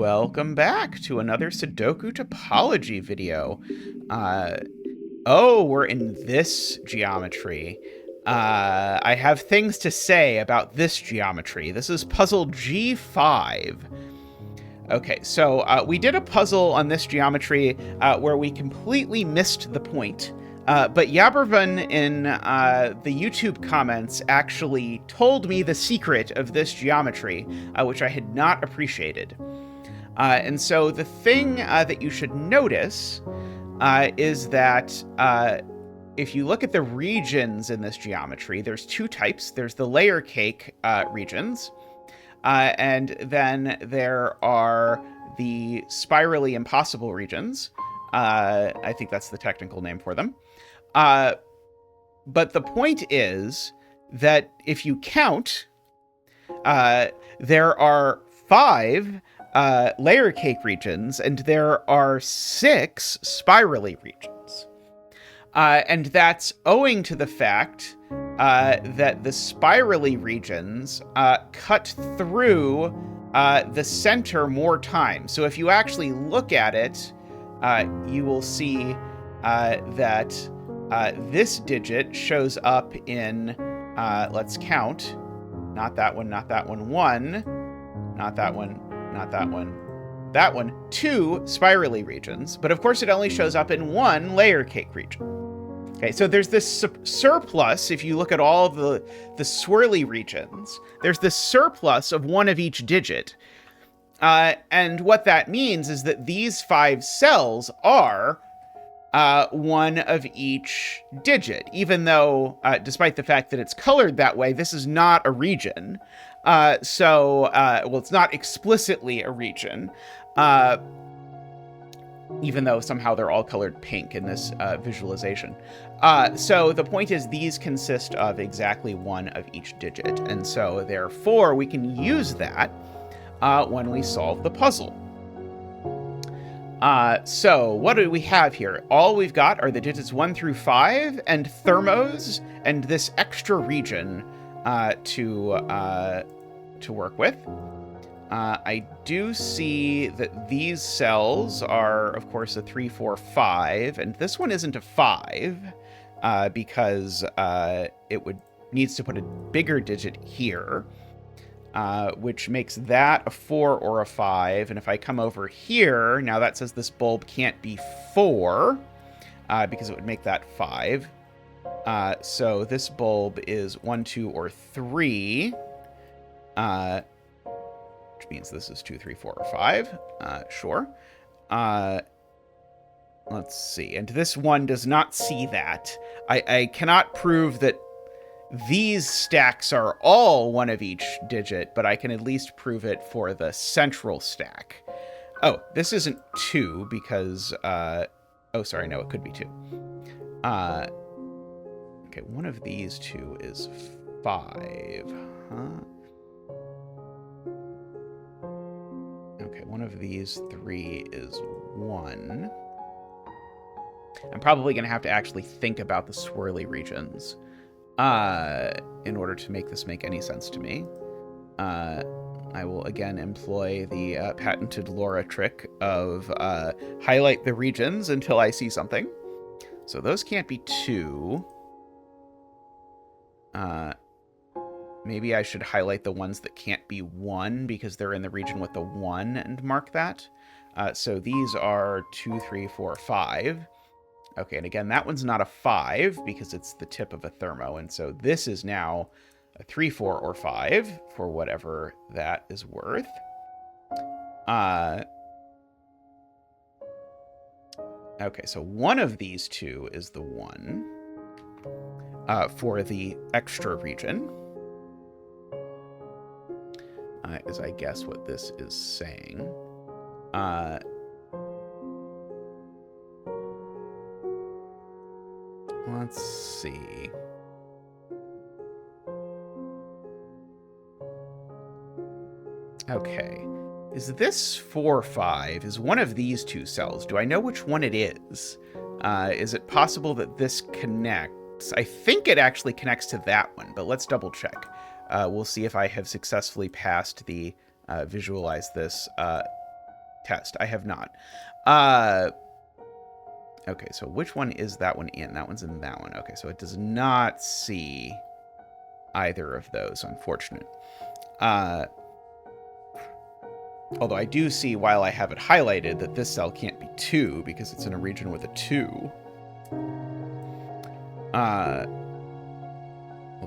welcome back to another Sudoku Topology video. We're in this geometry. I have things to say about this geometry. This is puzzle G5. Okay, so we did a puzzle on this geometry where we completely missed the point. But Yabervan in the YouTube comments actually told me the secret of this geometry, which I had not appreciated. And so the thing that you should notice is that if you look at the regions in this geometry, there's two types. There's the layer cake regions, and then there are the spirally impossible regions. I think that's the technical name for them. But the point is that if you count, there are 5 layer cake regions, and there are 6 spirally regions. And that's owing to the fact that the spirally regions cut through the center more times. So if you actually look at it, you will see that this digit shows up in, let's count, not that one, 1, not that one, that one, 2 spirally regions, but of course it only shows up in 1 layer cake region. Okay, so there's this surplus. If you look at all the swirly regions, there's this surplus of 1 of each digit. And what that means is that these 5 cells are 1 of each digit, even though, despite the fact that it's colored that way, this is not a region. Well, it's not explicitly a region, even though somehow they're all colored pink in this visualization. So the point is these consist of exactly 1 of each digit. And so therefore we can use that when we solve the puzzle. So what do we have here? All we've got are the digits 1 through 5 and thermos and this extra region to work with. I do see that these cells are, of course, a 3, 4, 5, and this one isn't a 5 because it needs to put a bigger digit here, which makes that a 4 or a 5. And if I come over here, now that says this bulb can't be 4 because it would make that 5. So this bulb is 1, 2, or 3. Which means this is 2, 3, 4, or 5. Sure. Let's see. And this one does not see that. I cannot prove that these stacks are all 1 of each digit, but I can at least prove it for the central stack. Oh, this isn't 2 because... oh, sorry, no, it could be 2. Okay, 1 of these 2 is 5. Huh? Okay, 1 of these 3 is 1. I'm probably going to have to actually think about the swirly regions in order to make this make any sense to me. I will again employ the patented Laura trick of highlight the regions until I see something. So those can't be 2. Maybe I should highlight the ones that can't be 1 because they're in the region with the 1 and mark that. So these are 2, 3, 4, 5. Okay, and again, that one's not a 5 because it's the tip of a thermo. And so this is now a 3, 4, or 5 for whatever that is worth. Okay, so 1 of these 2 is the 1 for the extra region. Is I guess what this is saying. Let's see. Okay. Is this 4, 5? Is 1 of these 2 cells? Do I know which one it is? Is it possible that this connects? I think it actually connects to that one, but let's double check. We'll see if I have successfully passed the visualize this test. I have not. Okay, so which one is that one in? That one's in that one. Okay, so it does not see either of those, unfortunate. Although I do see, while I have it highlighted, that this cell can't be 2 because it's in a region with a 2. Well,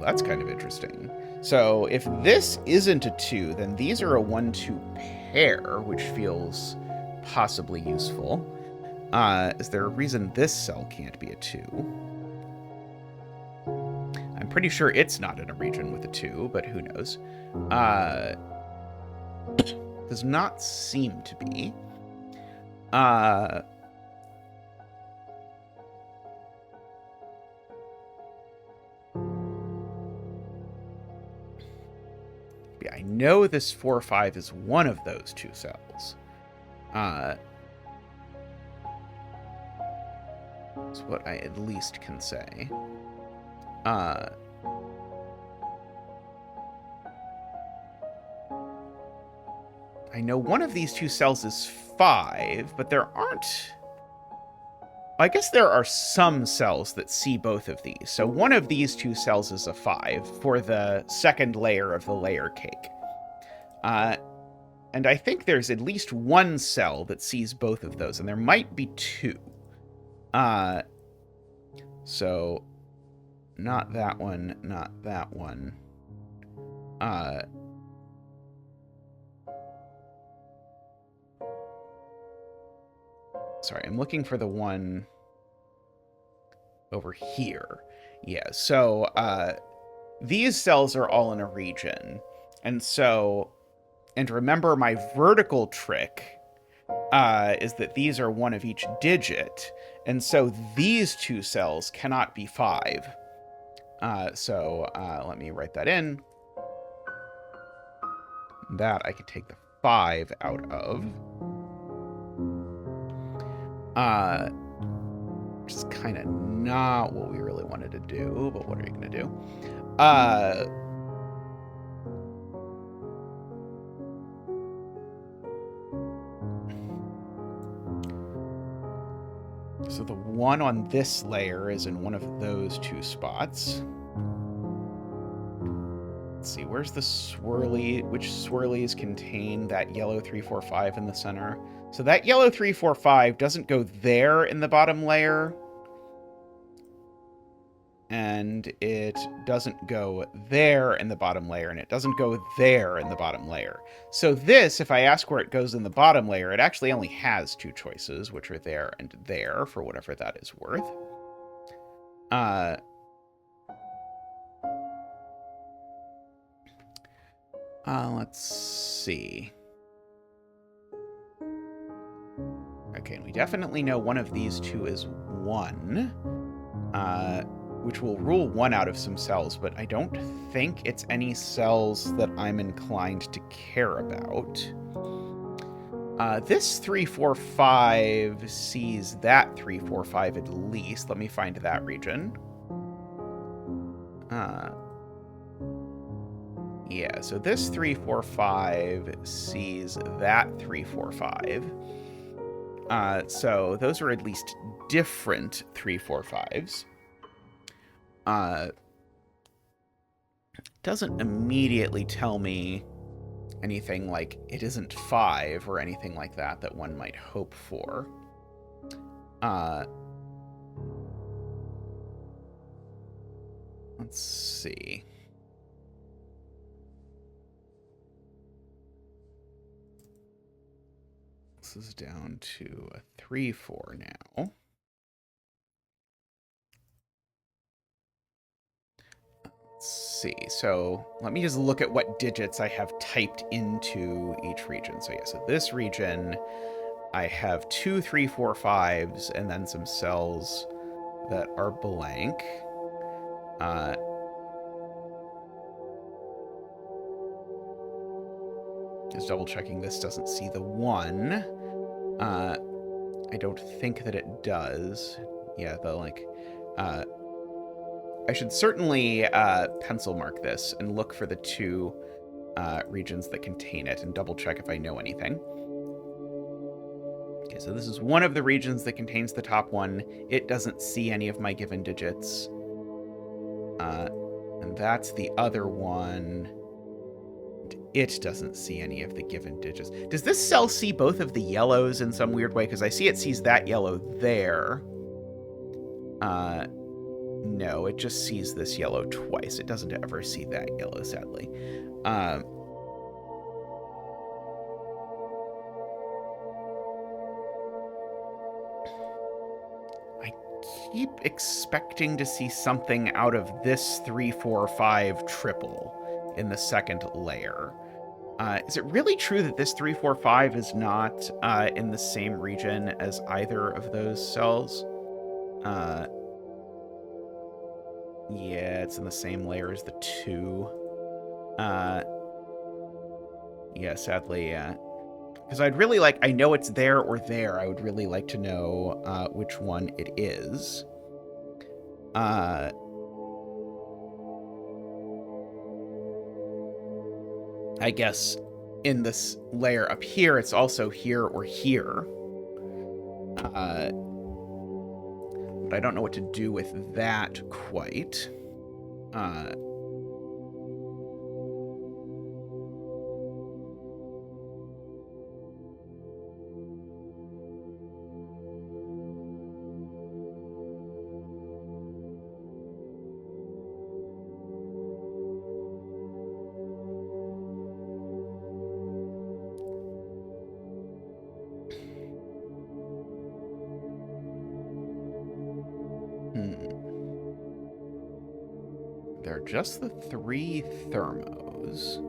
that's kind of interesting. So if this isn't a 2, then these are a 1-2 pair, which feels possibly useful. Is there a reason this cell can't be a 2? I'm pretty sure it's not in a region with a 2, but who knows? Does not seem to be. Yeah, I know this 4-5 is one of those 2 cells. That's what I at least can say. I know one of these 2 cells is 5, but there aren't... I guess there are some cells that see both of these. So one of these 2 cells is a 5 for the second layer of the layer cake. And I think there's at least one cell that sees both of those, and there might be 2. So not that one, not that one. Sorry, I'm looking for the one over here. Yeah, so these cells are all in a region. And so, and remember my vertical trick is that these are one of each digit. And so these 2 cells cannot be 5. So let me write that in. That I could take the 5 out of. Which is kind of not what we really wanted to do, but what are you going to do? So the one on this layer is in one of those 2 spots. Let's see, where's the swirly? Which swirlies contain that yellow 3, 4, 5 in the center? So that yellow 3, 4, 5 doesn't go there in the bottom layer. And it doesn't go there in the bottom layer, and it doesn't go there in the bottom layer. So this, if I ask where it goes in the bottom layer, it actually only has 2 choices, which are there and there, for whatever that is worth. Let's see. Okay, and we definitely know one of these 2 is 1. Which will rule 1 out of some cells, but I don't think it's any cells that I'm inclined to care about. This 3, 4, 5 sees that 3, 4, 5 at least. Let me find that region. Yeah, so this 3, 4, 5 sees that 3, 4, 5. So those are at least different 3, 4, 5s. Doesn't immediately tell me anything like it isn't 5 or anything like that that one might hope for. Let's see. This is down to a 3, 4 now. See, so let me just look at what digits I have typed into each region. So yeah, so this region, I have 2, 3, 4, 5s, and then some cells that are blank. Just double checking this doesn't see the 1. I don't think that it does. Yeah, the like, I should certainly pencil mark this and look for the 2 regions that contain it and double check if I know anything. Okay, so this is one of the regions that contains the top one. It doesn't see any of my given digits. And that's the other one. It doesn't see any of the given digits. Does this cell see both of the yellows in some weird way? Because I see it sees that yellow there. No, it just sees this yellow twice. It doesn't ever see that yellow, sadly. I keep expecting to see something out of this 3, 4, 5 triple in the second layer. Is it really true that this 3, 4, 5 is not in the same region as either of those cells? Yeah, it's in the same layer as the 2. Yeah, sadly, yeah. Because I'd really like, I know it's there or there. I would really like to know which one it is. I guess in this layer up here, it's also here or here. But I don't know what to do with that quite. They're just the 3 thermos.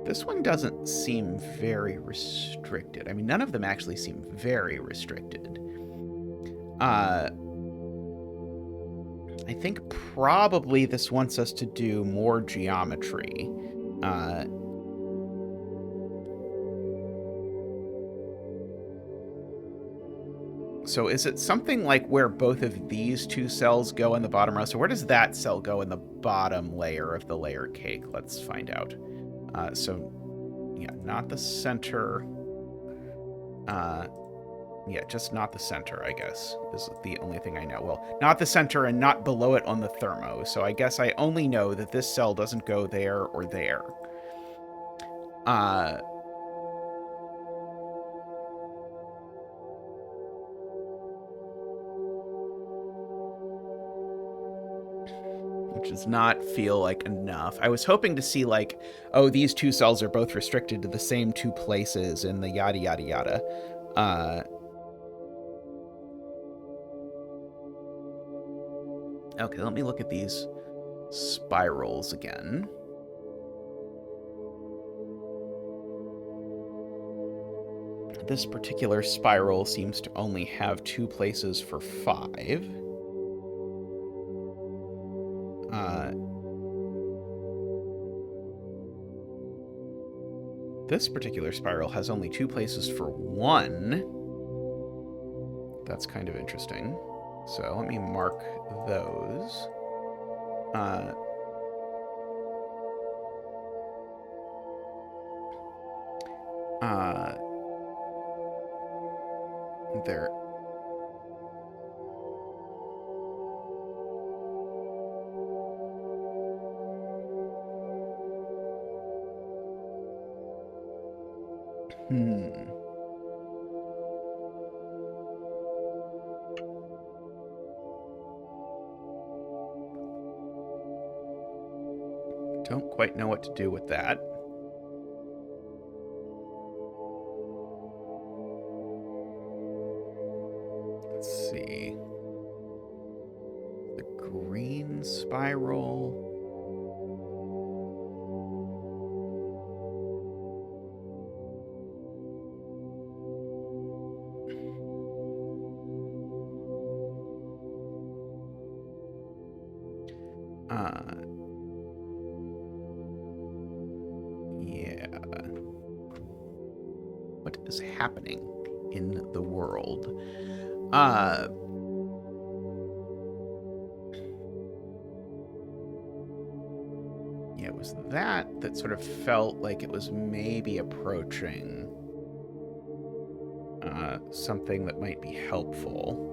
This one doesn't seem very restricted. I mean, none of them actually seem very restricted. I think probably this wants us to do more geometry. So is it something like where both of these 2 cells go in the bottom row? So where does that cell go in the bottom layer of the layer cake? Let's find out. So, yeah, not the center. Yeah, just not the center, I guess, is the only thing I know. Well, not the center and not below it on the thermo. So I guess I only know that this cell doesn't go there or there. Which does not feel like enough. I was hoping to see like, oh, these 2 cells are both restricted to the same 2 places in the yada yada yada. Okay, let me look at these spirals again. This particular spiral seems to only have 2 places for 5. This particular spiral has only 2 places for 1. That's kind of interesting. So let me mark those. There. Don't quite know what to do with that. Let's see. The green spiral. Yeah. What is happening in the world? Yeah, it was that sort of felt like it was maybe approaching. something that might be helpful.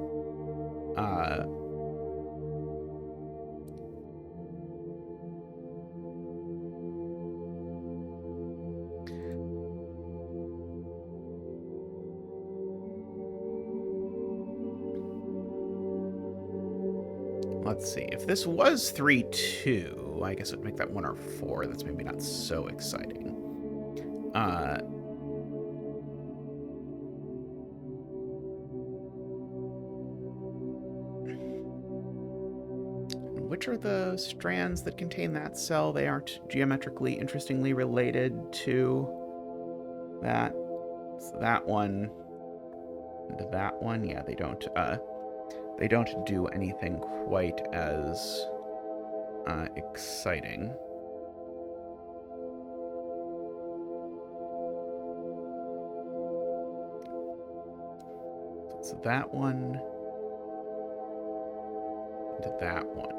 Let's see. If this was 3, 2, I guess it would make that 1 or 4. That's maybe not so exciting. Which are the strands that contain that cell? They aren't geometrically interestingly related to that. So that one and that one, yeah, they don't do anything quite as exciting. So it's that one and that one.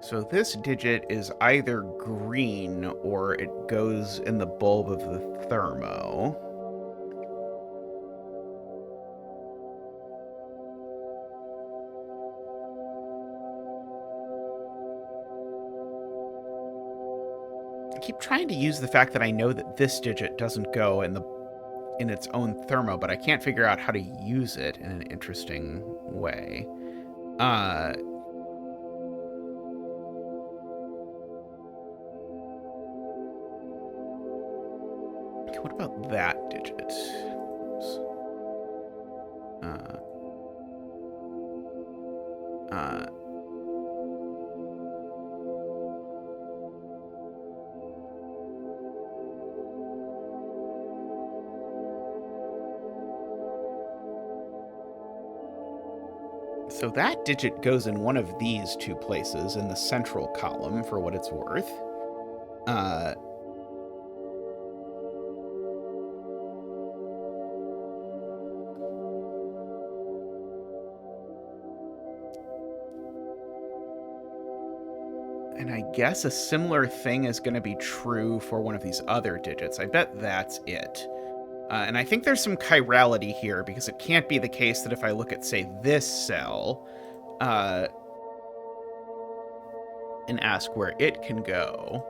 So this digit is either green or it goes in the bulb of the thermo. I keep trying to use the fact that I know that this digit doesn't go in its own thermo, but I can't figure out how to use it in an interesting way. What about that digit? Oops. So that digit goes in one of these two places in the central column, for what it's worth. And I guess a similar thing is going to be true for one of these other digits. I bet that's it. And I think there's some chirality here, because it can't be the case that if I look at, say, this cell, and ask where it can go,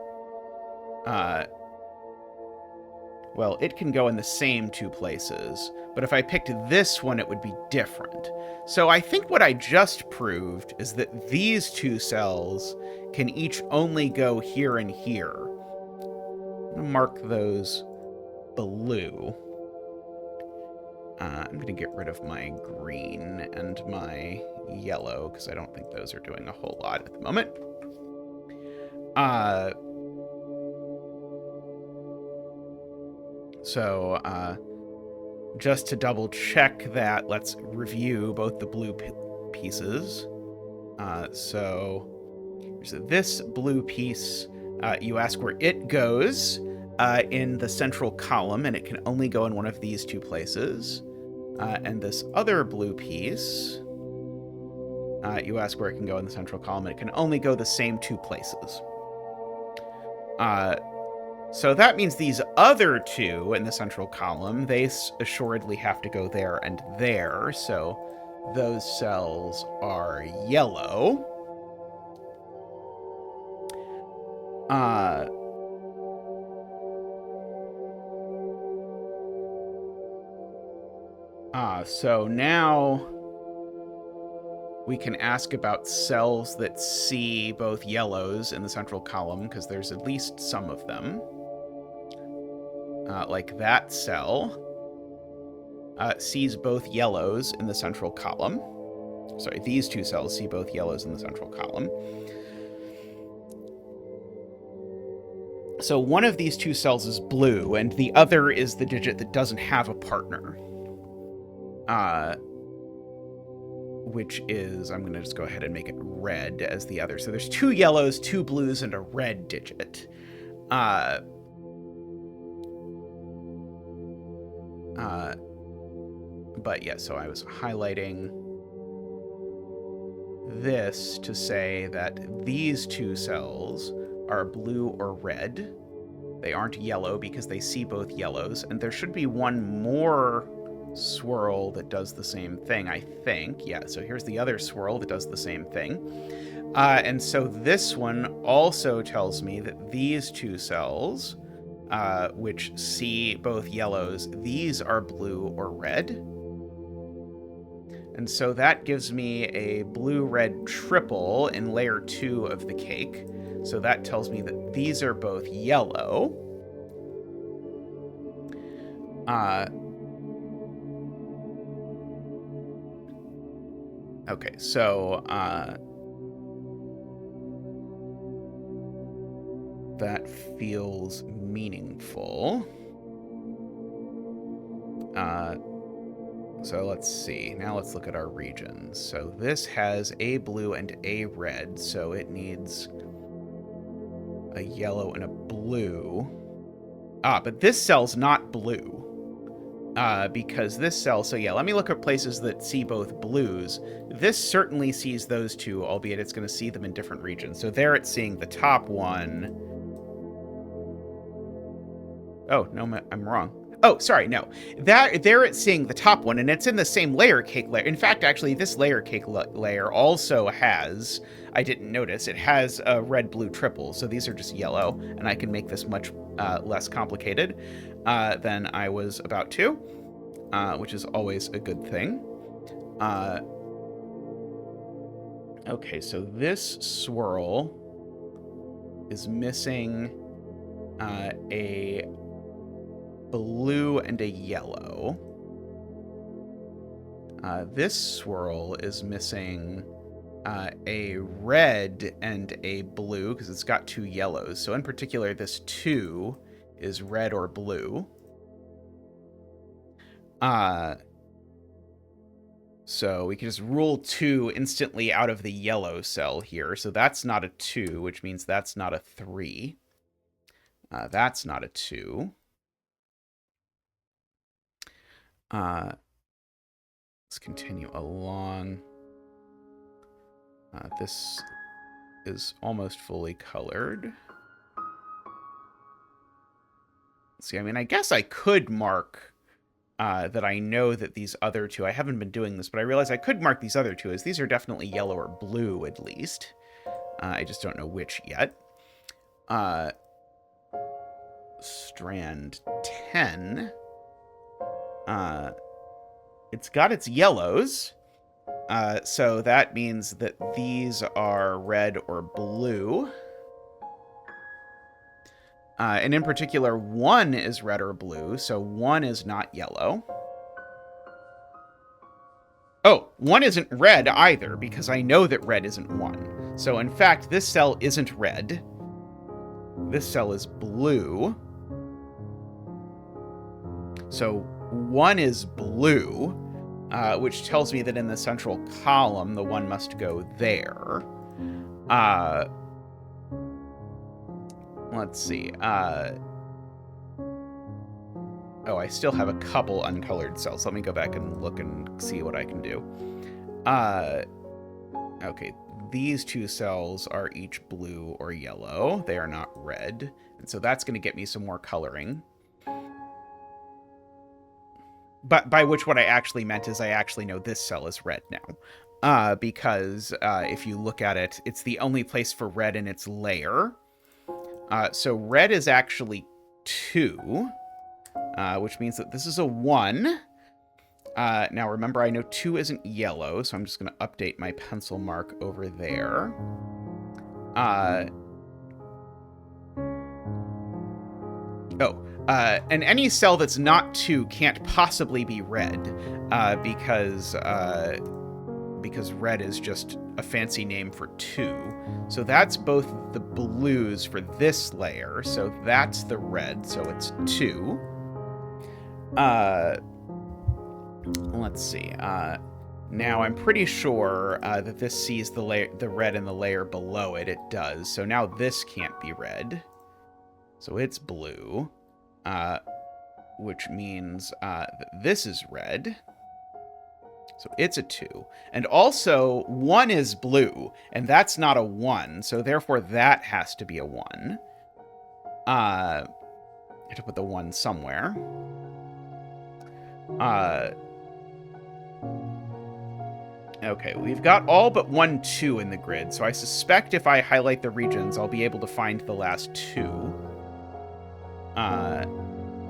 well, it can go in the same two places, but if I picked this one, it would be different. So I think what I just proved is that these two cells can each only go here and here. I'm going to mark those blue. I'm going to get rid of my green and my yellow, because I don't think those are doing a whole lot at the moment. So just to double check that, let's review both the blue pieces. So this blue piece, you ask where it goes in the central column, and it can only go in one of these two places. And this other blue piece, you ask where it can go in the central column, and it can only go the same two places. So that means these other two in the central column, they assuredly have to go there and there. So those cells are yellow. So now we can ask about cells that see both yellows in the central column, because there's at least some of them. Like that cell sees both yellows in the central column. Sorry, these two cells see both yellows in the central column. So one of these two cells is blue, and the other is the digit that doesn't have a partner. Which is, I'm going to just go ahead and make it red as the other. So there's two yellows, two blues, and a red digit. But yeah, so I was highlighting this to say that these two cells are blue or red. They aren't yellow because they see both yellows, and there should be one more swirl that does the same thing, I think. Yeah, so here's the other swirl that does the same thing. And so this one also tells me that these two cells, which see both yellows, these are blue or red. And so that gives me a blue-red triple in layer 2 of the cake. So that tells me that these are both yellow. Okay, so that feels meaningful. So let's see. Now let's look at our regions. So this has a blue and a red, so it needs a yellow and a blue. But this cell's not blue. Because this cell, so yeah, let me look at places that see both blues. This certainly sees those two, albeit it's going to see them in different regions. So there it's seeing the top one. Oh, no, I'm wrong. Oh, sorry, no. There it's seeing the top one, and it's in the same layer cake layer. In fact, actually, this layer cake layer also has, I didn't notice, it has a red-blue triple, so these are just yellow, and I can make this much less complicated than I was about to, which is always a good thing. Okay, so this swirl is missing a blue and a yellow. This swirl is missing a red and a blue because it's got two yellows. So in particular, this 2 is red or blue. So we can just rule 2 instantly out of the yellow cell here. So that's not a 2, which means that's not a 3. That's not a 2. Let's continue along. This is almost fully colored. See, I mean, I guess I could mark that I know that these other two, I haven't been doing this, but I realize I could mark these other two as these are definitely yellow or blue at least. I just don't know which yet. Strand 10. It's got its yellows. So that means that these are red or blue. And in particular, 1 is red or blue, so 1 is not yellow. Oh, 1 isn't red either, because I know that red isn't 1. So in fact, this cell isn't red. This cell is blue. So 1 is blue, which tells me that in the central column, the 1 must go there. Let's see. Oh, I still have a couple uncolored cells. Let me go back and look and see what I can do. Okay, these 2 cells are each blue or yellow. They are not red. And so that's going to get me some more coloring. But by which what I actually meant is I actually know this cell is red now. Because if you look at it, it's the only place for red in its layer. So red is actually 2, which means that this is a 1. Now remember, I know 2 isn't yellow, so I'm just going to update my pencil mark over there. And any cell that's not 2 can't possibly be red, because red is just a fancy name for 2. So that's both the blues for this layer, so that's the red, so it's 2. Let's see. Now I'm pretty sure that this sees the red in the layer below it. It does. So now this can't be red. So it's blue. Which means that this is red. So it's a 2. And also, 1 is blue, and that's not a 1, so therefore that has to be a 1. I have to put the 1 somewhere. Okay, we've got all but 1, 2 in the grid, so I suspect if I highlight the regions, I'll be able to find the last 2.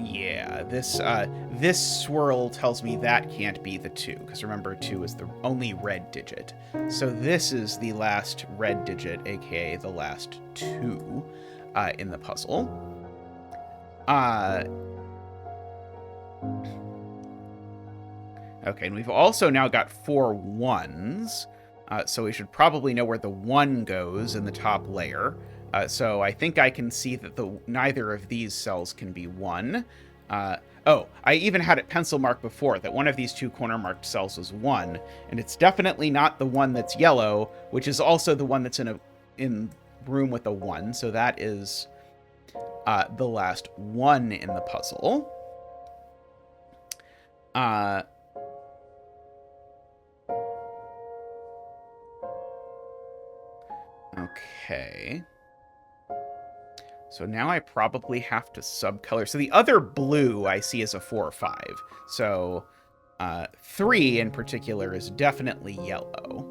Yeah, this swirl tells me that can't be the 2, because remember, 2 is the only red digit. So this is the last red digit, aka the last 2 in the puzzle. Okay, and we've also now got 4 1s, so we should probably know where the 1 goes in the top layer. So I think I can see that neither of these cells can be 1. Oh, I even had it pencil marked before that one of these 2 corner marked cells was 1, and it's definitely not the one that's yellow, which is also the one that's in room with a 1. So that is the last 1 in the puzzle. Okay. So now I probably have to subcolor. So the other blue I see is a 4 or 5. So 3 in particular is definitely yellow.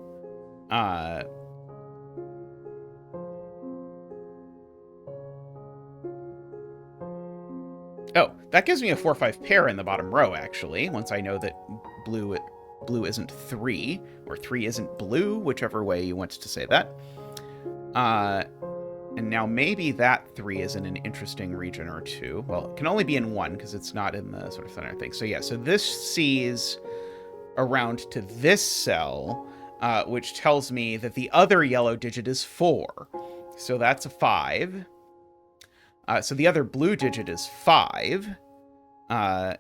Oh, that gives me a 4-5 pair in the bottom row, actually, once I know that blue isn't 3, or 3 isn't blue, whichever way you want to say that. And now maybe that 3 is in an interesting region or 2. Well, it can only be in 1 because it's not in the sort of center thing. So yeah, so this sees around to this cell, which tells me that the other yellow digit is 4. So that's a 5. So the other blue digit is 5. So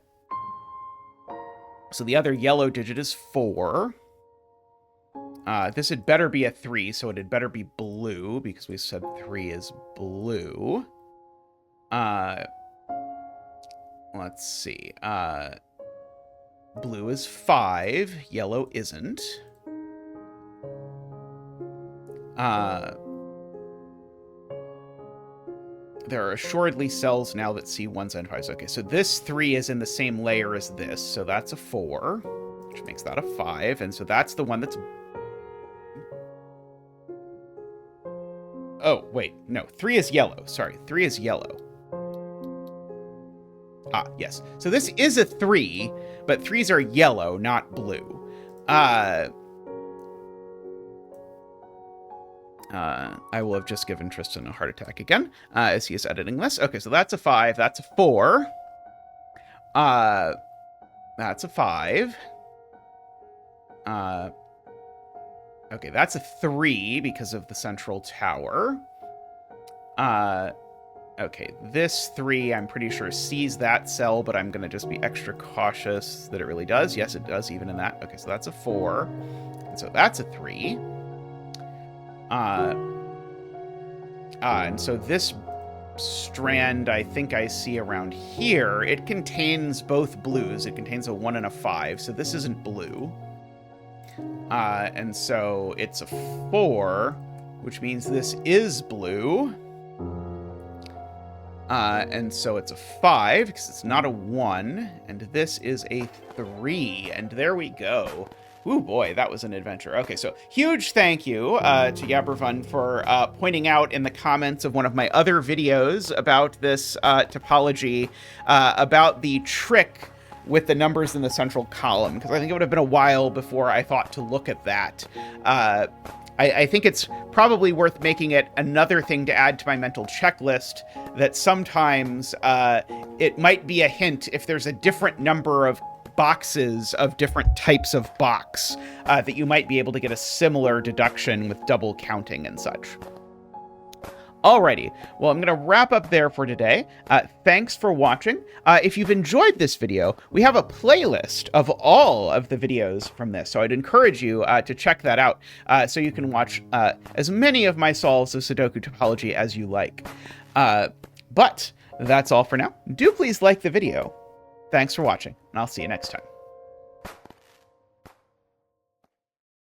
the other yellow digit is 4. This had better be a 3, so it had better be blue, because we said 3 is blue. Let's see. Blue is 5, yellow isn't. There are assuredly cells now that see 1s and 5s. Okay, so this 3 is in the same layer as this, so that's a 4, which makes that a 5, and so that's the one that's... Oh, wait, no, 3 is yellow. Sorry, 3 is yellow. Ah, yes. So this is a 3, but 3s are yellow, not blue. I will have just given Tristan a heart attack again, as he is editing this. Okay, so that's a 5, that's a 4. That's a 5. Okay, that's a 3 because of the central tower. Okay, this 3, I'm pretty sure sees that cell, but I'm going to just be extra cautious that it really does. Yes, it does, even in that. Okay, so that's a 4. And so that's a 3. And so this strand I think I see around here, it contains both blues. It contains a 1 and a 5, so this isn't blue. And so it's a 4, which means this is blue. And so it's a 5, because it's not a 1, and this is a 3, and there we go. Ooh, boy, that was an adventure. Okay, so huge thank you to Yabrafun for pointing out in the comments of one of my other videos about this topology, about the trick with the numbers in the central column, because I think it would have been a while before I thought to look at that. I think it's probably worth making it another thing to add to my mental checklist, that sometimes it might be a hint if there's a different number of boxes of different types of box, that you might be able to get a similar deduction with double counting and such. Alrighty, well, I'm going to wrap up there for today. Thanks for watching. If you've enjoyed this video, we have a playlist of all of the videos from this, so I'd encourage you to check that out, so you can watch as many of my solves of Sudoku Topology as you like. But that's all for now. Do please like the video. Thanks for watching, and I'll see you next time.